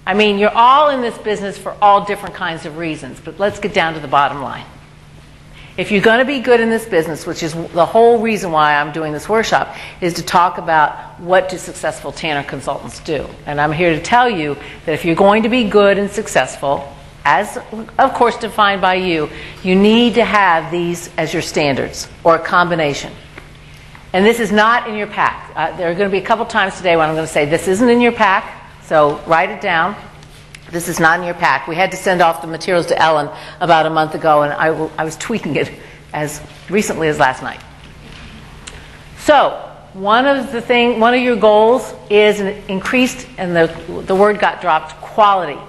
I mean, you're all in this business for all different kinds of reasons, but let's get down to the bottom line. If you're going to be good in this business, which is the whole reason why I'm doing this workshop, is to talk about what do successful Tanner consultants do. And I'm here to tell you that if you're going to be good and successful, as of course defined by you, you need to have these as your standards, or a combination. And this is not in your pack. There are going to be a couple times today when I'm going to say this isn't in your pack, so write it down. This is not in your pack. We had to send off the materials to Ellen about a month ago, and I was tweaking it as recently as last night. So one of your goals is an increased, and the word got dropped, quality.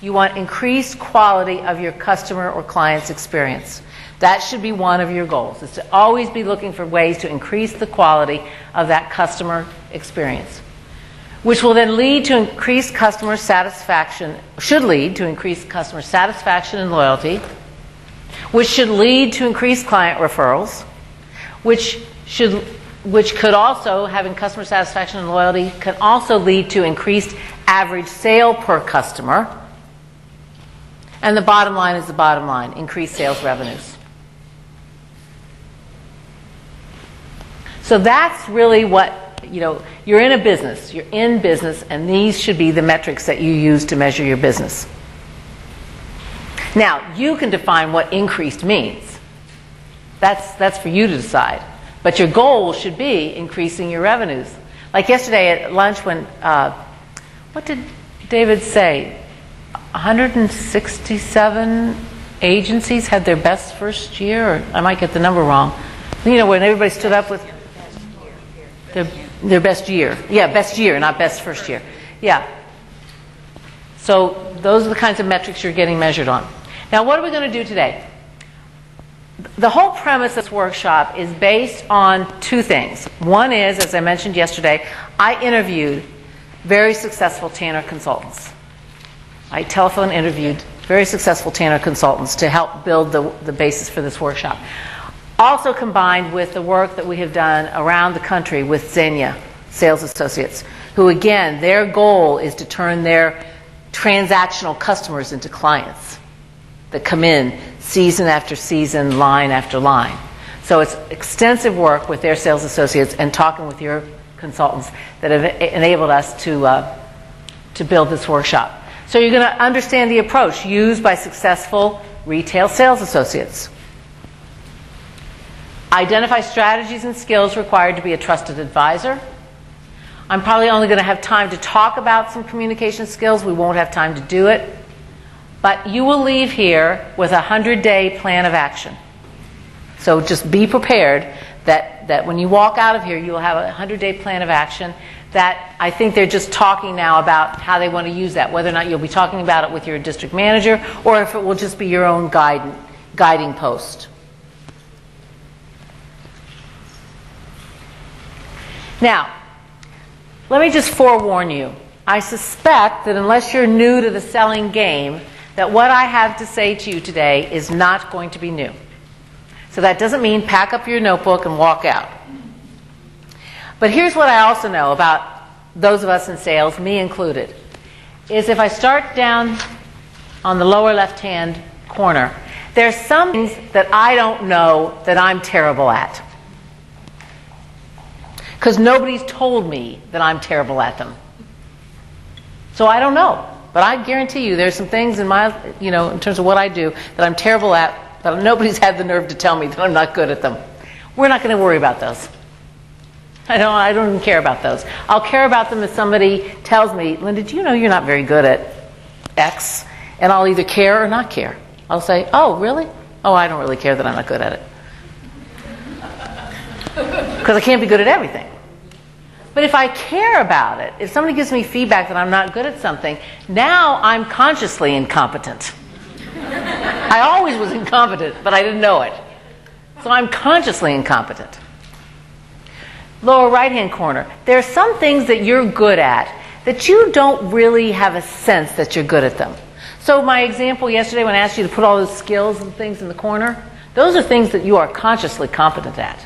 You want increased quality of your customer or client's experience. That should be one of your goals, is to always be looking for ways to increase the quality of that customer experience, which will then lead to increased customer satisfaction, should lead to increased customer satisfaction and loyalty, which should lead to increased client referrals, which could also, having customer satisfaction and loyalty, can also lead to increased average sale per customer. And the bottom line is the bottom line, increased sales revenues. So that's really what, you're in a business, and these should be the metrics that you use to measure your business. Now, you can define what increased means. That's for you to decide. But your goal should be increasing your revenues. Like yesterday at lunch when, what did David say? 167 agencies had their best first year, or I might get the number wrong. When everybody stood up with their best year. Yeah, best year, not best first year. Yeah. So those are the kinds of metrics you're getting measured on. Now, what are we going to do today? The whole premise of this workshop is based on two things. One is, as I mentioned yesterday, I interviewed very successful Tanner consultants. I telephone interviewed very successful Tanner consultants to help build the basis for this workshop. Also combined with the work that we have done around the country with Xenia sales associates, who again, their goal is to turn their transactional customers into clients that come in season after season, line after line. So it's extensive work with their sales associates and talking with your consultants that have enabled us to build this workshop. So you're going to understand the approach used by successful retail sales associates. Identify strategies and skills required to be a trusted advisor. I'm probably only going to have time to talk about some communication skills. We won't have time to do it. But you will leave here with a 100-day plan of action. So just be prepared that when you walk out of here, you will have a 100-day plan of action that I think they're just talking now about how they want to use that, whether or not you'll be talking about it with your district manager or if it will just be your own guiding post. Now, let me just forewarn you. I suspect that unless you're new to the selling game, that what I have to say to you today is not going to be new. So that doesn't mean pack up your notebook and walk out. But here's what I also know about those of us in sales, me included, is if I start down on the lower left-hand corner, there's some things that I don't know that I'm terrible at. Because nobody's told me that I'm terrible at them. So I don't know. But I guarantee you there's some things in my, in terms of what I do that I'm terrible at, but nobody's had the nerve to tell me that I'm not good at them. We're not going to worry about those. I don't even care about those. I'll care about them if somebody tells me, Lynda, do you know you're not very good at X? And I'll either care or not care. I'll say, oh, really? Oh, I don't really care that I'm not good at it. Because I can't be good at everything. But if I care about it, if somebody gives me feedback that I'm not good at something, now I'm consciously incompetent. I always was incompetent, but I didn't know it. So I'm consciously incompetent. Lower right-hand corner. There are some things that you're good at that you don't really have a sense that you're good at them. So my example yesterday when I asked you to put all those skills and things in the corner, those are things that you are consciously competent at.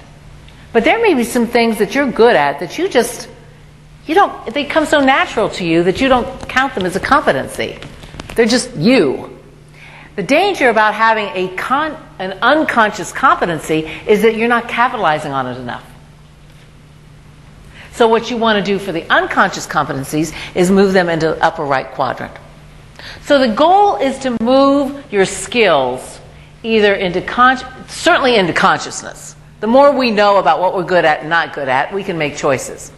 But there may be some things that you're good at that they come so natural to you that you don't count them as a competency. They're just you. The danger about having an unconscious competency is that you're not capitalizing on it enough. So what you want to do for the unconscious competencies is move them into the upper right quadrant. So the goal is to move your skills either certainly into consciousness. The more we know about what we're good at and not good at, we can make choices.